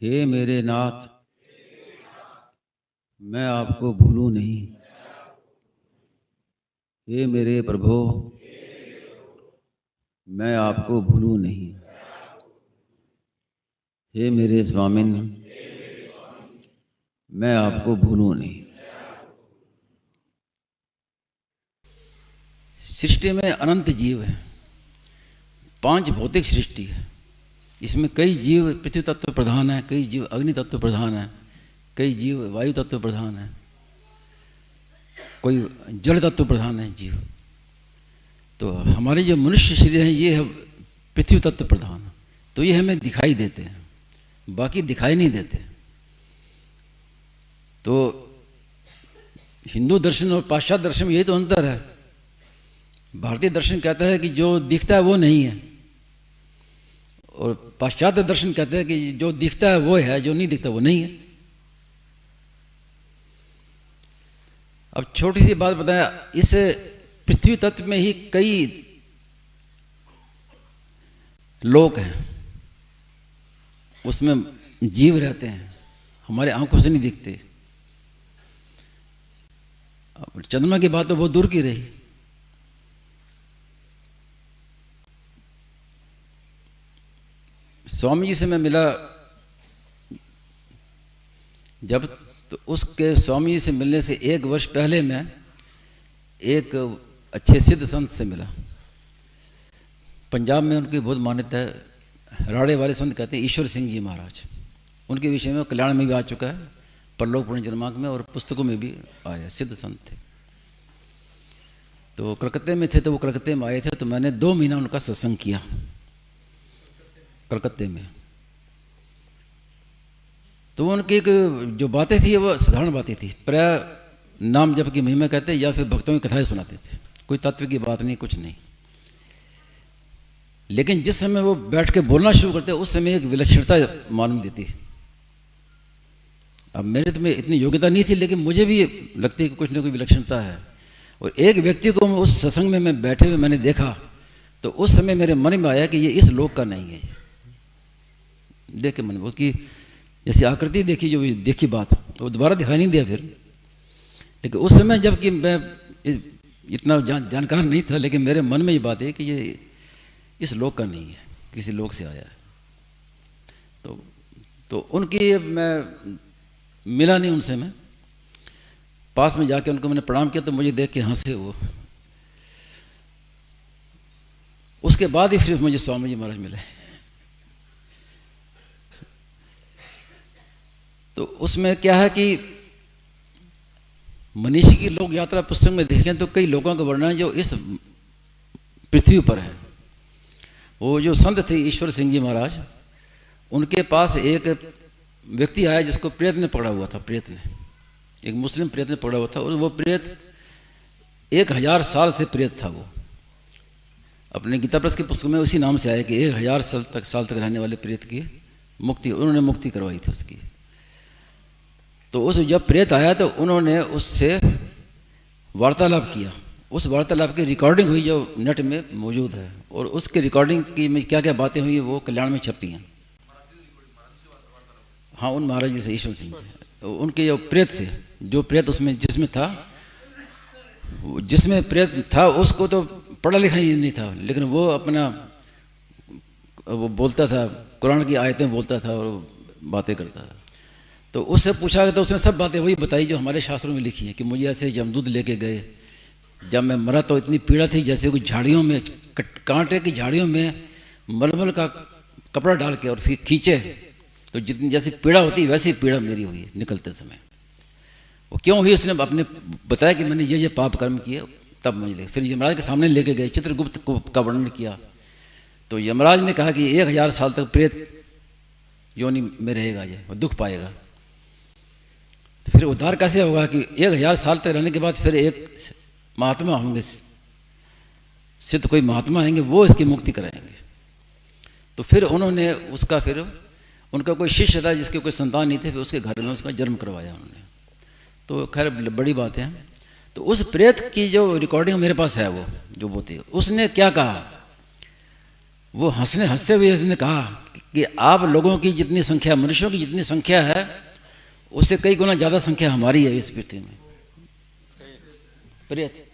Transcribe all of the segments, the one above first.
हे मेरे नाथ, मैं आपको भूलूं नहीं। हे मेरे प्रभु, मैं आपको भूलूं नहीं। हे मेरे स्वामिन, मैं आपको भूलूं नहीं। सृष्टि में अनंत जीव है। 5 भौतिक सृष्टि है। इसमें कई जीव पृथ्वी तत्व प्रधान है, कई जीव अग्नि तत्व प्रधान है, कई जीव वायु तत्व प्रधान है, कोई जल तत्व प्रधान है जीव। तो हमारे जो मनुष्य शरीर है ये है पृथ्वी तत्व प्रधान। तो ये हमें दिखाई देते हैं, बाकी दिखाई नहीं देते। तो हिंदू दर्शन और पाश्चात्य दर्शन में यही तो अंतर है। भारतीय दर्शन कहता है कि जो दिखता है वो नहीं है, और पाश्चात्य दर्शन कहते हैं कि जो दिखता है वो है, जो नहीं दिखता वो नहीं है। अब छोटी सी बात बताया, इस पृथ्वी तत्व में ही कई लोक हैं, उसमें जीव रहते हैं, हमारे आंखों से नहीं दिखते। अब चंद्रमा की बात तो बहुत दूर की रही। स्वामी जी से मैं मिला जब, तो उसके स्वामी जी से मिलने से 1 वर्ष पहले मैं एक अच्छे सिद्ध संत से मिला। पंजाब में उनकी बहुत मान्यता है। राड़े वाले संत कहते हैं ईश्वर सिंह जी महाराज। उनके विषय में कल्याण में भी आ चुका है, परलोक पुण्यजन्मांक में, और पुस्तकों में भी आया। सिद्ध संत थे। तो कलकत्ते में थे, तो वो कलकत्ते में आए थे, तो मैंने 2 महीना उनका सत्संग किया कलकत्ते में। तो उनकी जो बातें थी वो साधारण बातें थी। प्राय नाम जप की महिमा कहते या फिर भक्तों की कथाएं सुनाते थे। कोई तत्व की बात नहीं, कुछ नहीं। लेकिन जिस समय वो बैठ के बोलना शुरू करते उस समय एक विलक्षणता मालूम देती। अब मेरे तो में इतनी योग्यता नहीं थी, लेकिन मुझे भी लगती है कि कुछ ना कोई विलक्षणता है। और एक व्यक्ति को उस सत्संग में मैं बैठे हुए मैंने देखा, तो उस समय मेरे मन में आया कि ये इस लोक का नहीं है। देख के मन में कि जैसे आकृति देखी, जो देखी बात, तो दोबारा दिखाई नहीं दिया फिर। लेकिन उस समय जबकि मैं इतना जानकार नहीं था, लेकिन मेरे मन में ये बात है कि ये इस लोक का नहीं है, किसी लोक से आया है। तो उनकी मैं मिला नहीं उनसे। मैं पास में जाके उनको मैंने प्रणाम किया, तो मुझे देख के हंसे वो। उसके बाद ही फिर मुझे स्वामी जी महाराज मिले। तो उसमें क्या है कि मनीषी की लोक यात्रा पुस्तक में देखें तो कई लोगों का वर्णन है जो इस पृथ्वी पर है। वो जो संत थे ईश्वर सिंह जी महाराज, उनके पास एक व्यक्ति आया जिसको प्रेत ने पकड़ा हुआ था। प्रेत ने, एक मुस्लिम प्रेत ने पकड़ा हुआ था, और वो प्रेत 1000 साल से प्रेत था। वो अपने गीता प्रेस की पुस्तक में उसी नाम से आया कि 1000 साल तक रहने वाले प्रेत की मुक्ति, उन्होंने मुक्ति करवाई थी उसकी। तो उस जब प्रेत आया तो उन्होंने उससे वार्तालाप किया। उस वार्तालाप की रिकॉर्डिंग हुई जो नेट में मौजूद है, और उसके रिकॉर्डिंग की में क्या क्या बातें हुई वो कल्याण में छपी हैं। हाँ, उन महाराज जी से, ईश्वर सिंह से, उनके जो प्रेत से, जो प्रेत उसमें जिसमें प्रेत था उसको तो पढ़ा लिखा ही नहीं था, लेकिन वो अपना वो बोलता था, कुरान की आयतें बोलता था और बातें करता था। तो उससे पूछा तो उसने सब बातें वही बताई जो हमारे शास्त्रों में लिखी है कि मुझे ऐसे यमदूत लेके गए, जब मैं मरा तो इतनी पीड़ा थी जैसे कोई झाड़ियों में, कांटे की झाड़ियों में मलमल का कपड़ा डाल के और फिर खींचे तो जितनी जैसी पीड़ा होती वैसी पीड़ा मेरी हुई निकलते समय। वो क्यों हुई उसने अपने बताया कि मैंने ये पाप कर्म किए, तब मुझे फिर यमराज के सामने लेके गए, चित्रगुप्त का वर्णन किया। तो यमराज ने कहा कि 1000 साल तक प्रेत योनि में रहेगा ये, और दुख पाएगा। तो फिर उद्धार कैसे होगा कि 1000 साल तक रहने के बाद फिर एक महात्मा होंगे, सिद्ध कोई महात्मा आएंगे, वो इसकी मुक्ति कराएंगे। तो फिर उन्होंने उसका, फिर उनका कोई शिष्य था जिसके कोई संतान नहीं थे, फिर उसके घर में उसका जन्म करवाया उन्होंने। तो खैर बड़ी बात है। तो उस प्रेत की जो रिकॉर्डिंग मेरे पास है, वो जो थी, उसने क्या कहा, वो हंसते हुए उसने कहा कि आप लोगों की जितनी संख्या, मनुष्यों की जितनी संख्या है, उससे कई गुना ज़्यादा संख्या हमारी है इस पृथ्वी में। प्रेत,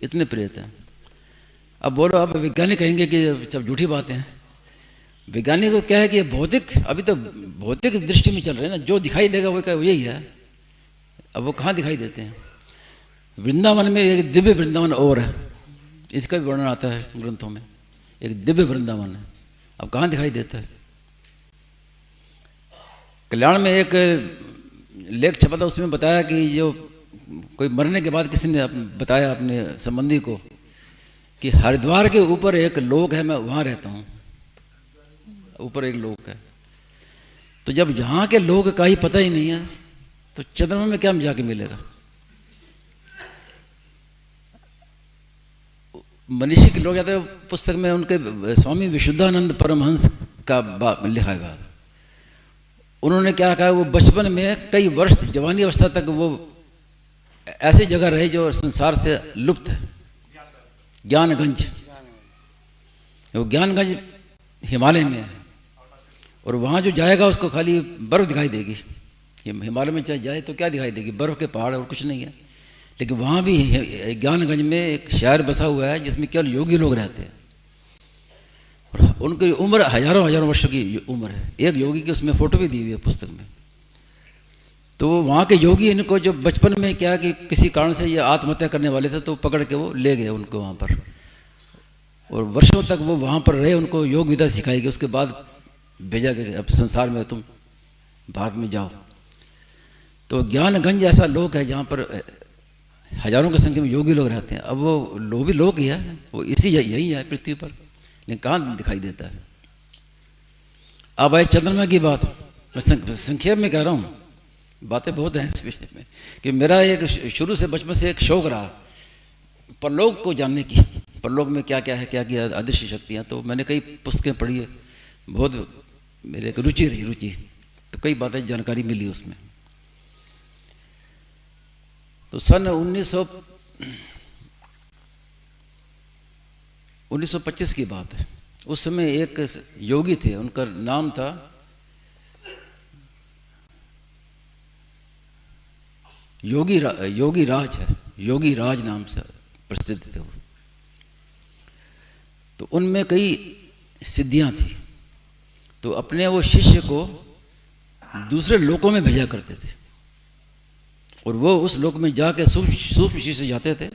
इतने प्रेत हैं। अब बोलो, अब वैज्ञानिक कहेंगे कि सब झूठी बातें हैं। वैज्ञानिक को क्या है कि भौतिक, अभी तो भौतिक दृष्टि में चल रहे हैं ना, जो दिखाई देगा वो क्या यही है। अब वो कहाँ दिखाई देते हैं? वृंदावन में एक दिव्य वृंदावन और है, इसका भी वर्णन आता है ग्रंथों में, एक दिव्य वृंदावन है। अब कहाँ दिखाई देता है? कल्याण में एक लेख छपा था, उसमें बताया कि जो कोई मरने के बाद किसी ने बताया अपने संबंधी को कि हरिद्वार के ऊपर एक लोक है, मैं वहाँ रहता हूँ, ऊपर एक लोक है। तो जब यहाँ के लोक का ही पता ही नहीं है तो चंद्रमा में क्या जाके मिलेगा? मनीषी के लोग जाते हैं, पुस्तक में उनके स्वामी विशुद्धानंद परमहंस का लिखा है। उन्होंने क्या कहा, वो बचपन में कई वर्ष जवानी अवस्था तक वो ऐसी जगह रहे जो संसार से लुप्त है, ज्ञानगंज। वो ज्ञानगंज हिमालय में है, और वहाँ जो जाएगा उसको खाली बर्फ़ दिखाई देगी। हिमालय में चाहे जाए तो क्या दिखाई देगी? बर्फ़ के पहाड़ और कुछ नहीं है। लेकिन वहाँ भी ज्ञानगंज में एक शहर बसा हुआ है जिसमें केवल योगी लोग रहते हैं, और उनकी उम्र हजारों हजारों वर्षों की उम्र है। एक योगी की उसमें फ़ोटो भी दी हुई है पुस्तक में। तो वहाँ के योगी इनको जो बचपन में क्या कि किसी कारण से ये आत्महत्या करने वाले थे, तो पकड़ के वो ले गए उनको वहाँ पर, और वर्षों तक वो वहाँ पर रहे, उनको योग विद्या सिखाई गई। उसके बाद भेजा गया, अब संसार में तुम भारत में जाओ। तो ज्ञानगंज ऐसा लोक है जहाँ पर हजारों की संख्या में योगी लोग रहते हैं। अब वो लोभी लोग ही है, वो इसी यही है पृथ्वी पर, लेकिन कहाँ दिखाई देता है। अब आए चंद्रमा की बात, मैं संक्षेप में कह रहा हूँ, बातें बहुत हैं इस विषय में, कि मेरा एक शुरू से बचपन से एक शौक रहा परलोक को जानने की, परलोक में क्या क्या है, क्या क्या अदृश्य शक्तियाँ। तो मैंने कई पुस्तकें पढ़ी है, बहुत मेरे एक रुचि रही रुचि, तो कई बातें जानकारी मिली उसमें। तो सन 1925 की बात है। उस समय एक योगी थे, उनका नाम था योगी राज है, योगी राज नाम से प्रसिद्ध थे वो। तो उनमें कई सिद्धियां थी। तो अपने वो शिष्य को दूसरे लोकों में भेजा करते थे, और वो उस लोक में जाके सूक्ष्म शिष्य जाते थे,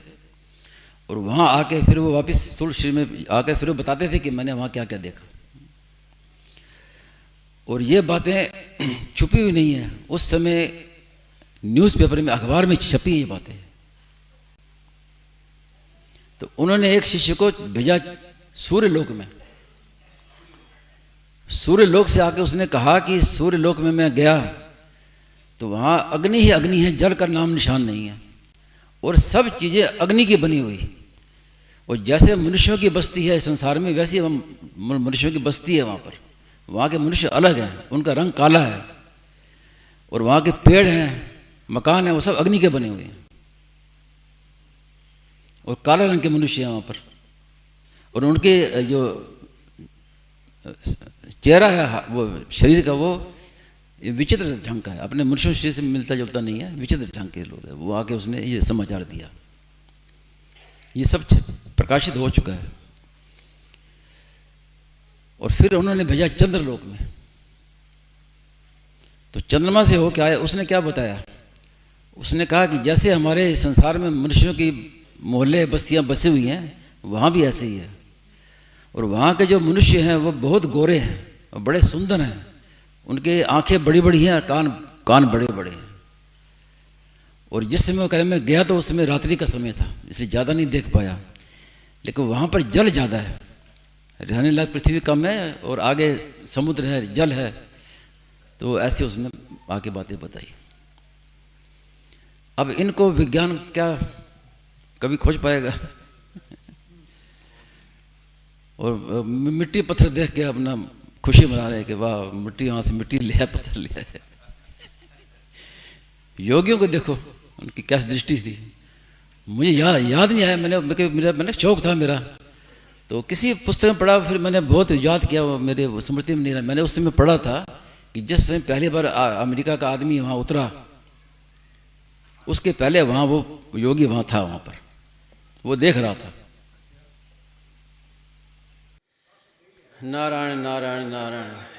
और वहाँ आके फिर वो वापस स्थूल शरीर में आके फिर वो बताते थे कि मैंने वहाँ क्या क्या देखा। और ये बातें छुपी हुई नहीं है, उस समय न्यूज़पेपर में, अखबार में छपी ये बातें। तो उन्होंने एक शिष्य को भेजा सूर्य लोक में। सूर्य लोक से आके उसने कहा कि सूर्य लोक में मैं गया तो वहाँ अग्नि ही अग्नि है, जल का नाम निशान नहीं है, और सब चीज़ें अग्नि की बनी हुई। और जैसे मनुष्यों की बस्ती है संसार में, वैसे मनुष्यों की बस्ती है वहाँ पर। वहाँ के मनुष्य अलग हैं, उनका रंग काला है, और वहाँ के पेड़ हैं, मकान हैं, वो सब अग्नि के बने हुए हैं, और काला रंग के मनुष्य हैं वहाँ पर। और उनके जो चेहरा है, वो शरीर का, वो विचित्र ढंग का है, अपने मनुष्य शरीर से मिलता जुलता नहीं है, विचित्र ढंग के लोग हैं। वो आके उसने ये समाचार दिया, ये सब प्रकाशित हो चुका है। और फिर उन्होंने भेजा चंद्रलोक में। तो चंद्रमा से हो क्या आया, उसने क्या बताया? उसने कहा कि जैसे हमारे संसार में मनुष्यों की मोहल्ले बस्तियां बसी हुई हैं, वहाँ भी ऐसे ही है। और वहाँ के जो मनुष्य हैं वो बहुत गोरे हैं और बड़े सुंदर हैं, उनके आंखें बड़ी बड़ी हैं, कान बड़े बड़े हैं। और जिस समय वो मैं गया तो उस समय रात्रि का समय था, इसलिए ज़्यादा नहीं देख पाया। लेकिन वहाँ पर जल ज़्यादा है, रहने लायक पृथ्वी कम है, और आगे समुद्र है, जल है। तो ऐसे उसने आके बातें बताई। अब इनको विज्ञान क्या कभी खोज पाएगा? और मिट्टी पत्थर देख के अपना खुशी मना रहे कि वाह, मिट्टी वहाँ से मिट्टी लिया, पत्थर लिया है। योगियों को देखो उनकी क्या दृष्टि थी। मुझे याद नहीं आया, मैंने शौक था मेरा, तो किसी पुस्तक में पढ़ा, फिर मैंने बहुत याद किया, वो मेरे स्मृति में नहीं रहा। मैंने उस समय पढ़ा था कि जिस समय पहली बार अमेरिका का आदमी वहाँ उतरा, उसके पहले वहाँ वो योगी वहाँ था, वहाँ पर वो देख रहा था। नारायण नारायण नारायण।